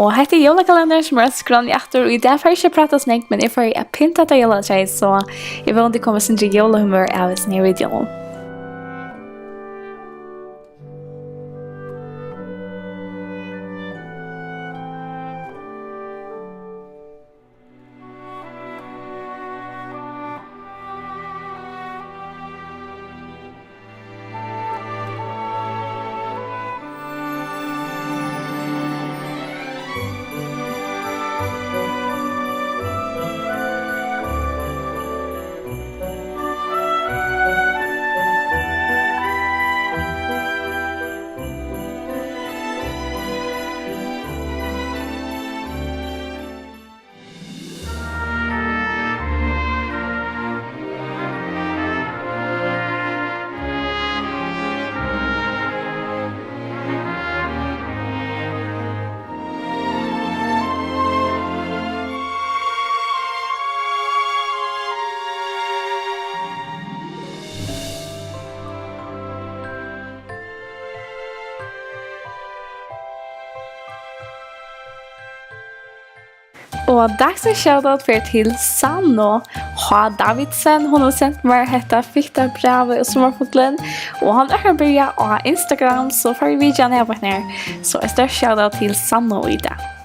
Och hetta jólakalenderen som skron I aftur och det får inte prata snägt men jag får att pynta till jólaträið så jag vill inte komma sin jólahumör av sin här videon. Och dagens shoutout för till Sanno Ha Davidsen. Hon har sänt mig hetta fikta brev och sommarfotlen. Och han har börjat på Instagram så får vi gärna på här. Så ett stort shoutout till Sanno I det.